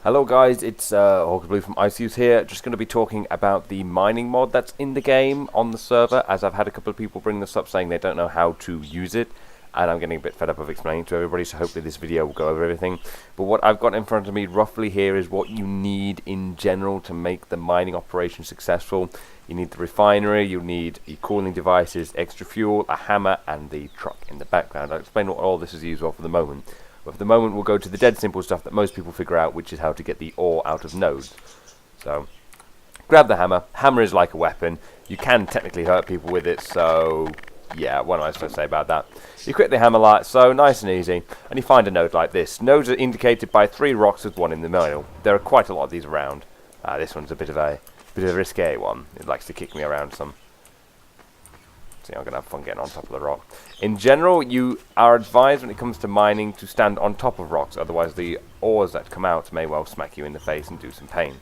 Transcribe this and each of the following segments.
Hello guys, it's Hawker Blue from ICUs here. Just going to be talking about the mining mod that's in the game on the server, as I've had a couple of people bring this up saying they don't know how to use it, and I'm getting a bit fed up of explaining to everybody, so hopefully this video will go over everything. But what I've got in front of me roughly here is what you need in general to make the mining operation successful. You need the refinery, you need your cooling devices, extra fuel, a hammer, and the truck in the background. I'll explain what all this is used for the moment. But for the moment, we'll go to the dead simple stuff that most people figure out, which is how to get the ore out of nodes. So, grab the hammer. Hammer is like a weapon. You can technically hurt people with it, so yeah, what am I supposed to say about that? You quit the hammer like so, nice and easy, and you find a node like this. Nodes are indicated by 3 rocks with 1 in the middle. There are quite a lot of these around. This one's a bit of a risque one. It likes to kick me around some. So I'm going to have fun getting on top of the rock. In general, you are advised when it comes to mining to stand on top of rocks, otherwise the ores that come out may well smack you in the face and do some pain.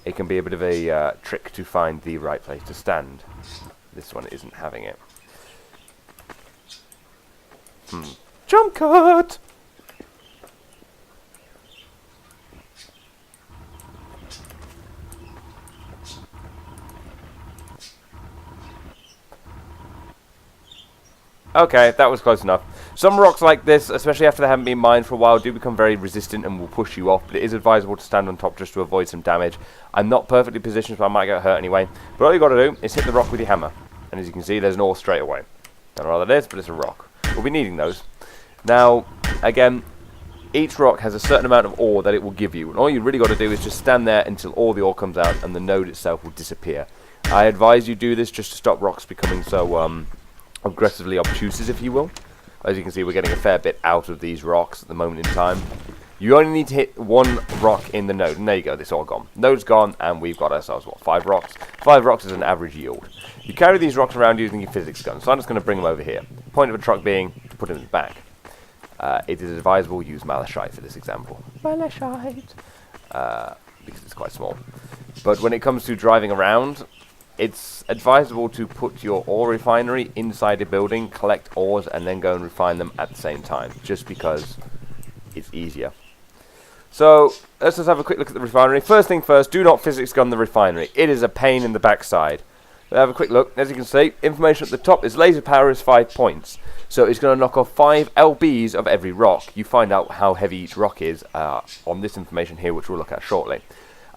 It can be a bit of a trick to find the right place to stand. This one isn't having it. Jump cut! Okay, that was close enough. Some rocks like this, especially after they haven't been mined for a while, do become very resistant and will push you off, but it is advisable to stand on top just to avoid some damage. I'm not perfectly positioned, so I might get hurt anyway. But all you got to do is hit the rock with your hammer. And as you can see, there's an ore straight away. Don't know what that is, but it's a rock. We'll be needing those. Now, again, each rock has a certain amount of ore that it will give you. And all you really got to do is just stand there until all the ore comes out and the node itself will disappear. I advise you do this just to stop rocks becoming so aggressively obtuse, if you will. As you can see, we're getting a fair bit out of these rocks at the moment in time. You only need to hit 1 rock in the node, and there you go, it's all gone. Node's gone, and we've got ourselves, what, 5 rocks? 5 rocks is an average yield. You carry these rocks around using your physics gun, so I'm just going to bring them over here. The point of a truck being to put them in the back. It is advisable to use malachite for this example. Malachite! Because it's quite small. But when it comes to driving around, it's advisable to put your ore refinery inside a building, collect ores, and then go and refine them at the same time, just because it's easier. So, let's just have a quick look at the refinery. First thing first, do not physics gun the refinery. It is a pain in the backside. Let's have a quick look. As you can see, information at the top is laser power is 5 points. So it's going to knock off 5 LBs of every rock. You find out how heavy each rock is on this information here, which we'll look at shortly.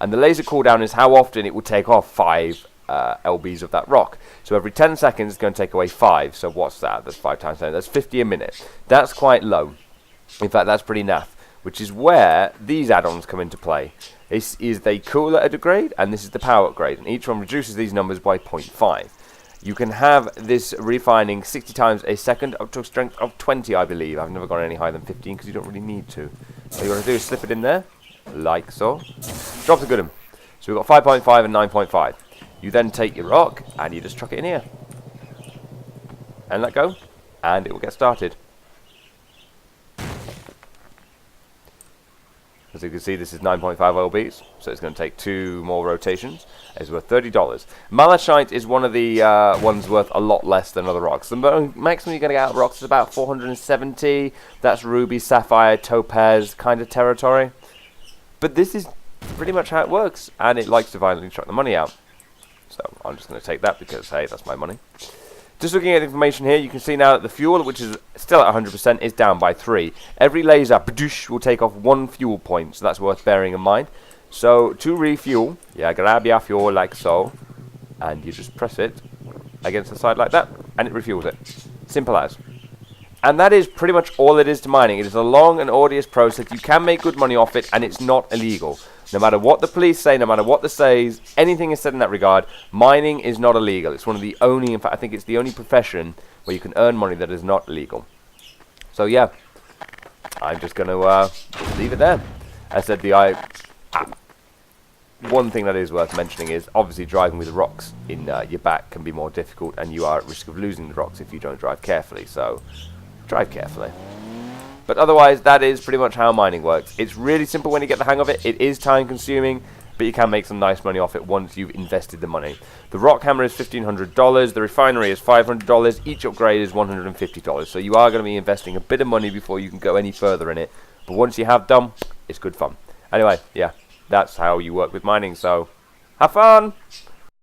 And the laser cooldown is how often it will take off 5 LBs of that rock. So every 10 seconds it's going to take away 5. So what's that? That's 5 times 10. That's 50 a minute. That's quite low. In fact, that's pretty naff. Which is where these add-ons come into play. This is the cooler upgrade, and this is the power upgrade. And each one reduces these numbers by 0.5. You can have this refining 60 times a second up to a strength of 20, I believe. I've never gone any higher than 15 because you don't really need to. All you want to do is slip it in there, like so. Drops a good one. So we've got 5.5 and 9.5. You then take your rock and you just chuck it in here. And let go. And it will get started. As you can see, this is 9.5 LBs. So it's going to take 2 more rotations. It's worth $30. Malachite is one of the ones worth a lot less than other rocks. The maximum you're going to get out of rocks is about 470. That's ruby, sapphire, topaz kind of territory. But this is pretty much how it works. And it likes to violently chuck the money out. So I'm just going to take that because, hey, that's my money. Just looking at the information here, you can see now that the fuel, which is still at 100%, is down by 3. Every laser will take off 1 fuel point, so that's worth bearing in mind. So to refuel, grab your fuel like so, and you just press it against the side like that, and it refuels it. Simple as. And that is pretty much all it is to mining. It is a long and arduous process. You can make good money off it, and it's not illegal. No matter what the police say, no matter what they say, anything is said in that regard, mining is not illegal. It's one of the only, in fact, I think it's the only profession where you can earn money that is not illegal. So yeah, I'm just going to leave it there. As I said, one thing that is worth mentioning is obviously driving with rocks in your back can be more difficult, and you are at risk of losing the rocks if you don't drive carefully. So drive carefully. But otherwise, that is pretty much how mining works. It's really simple when you get the hang of it. It is time consuming, but you can make some nice money off it once you've invested the money. The rock hammer is $1,500. The refinery is $500. Each upgrade is $150. So you are going to be investing a bit of money before you can go any further in it. But once you have done, it's good fun. Anyway, yeah, that's how you work with mining, so have fun!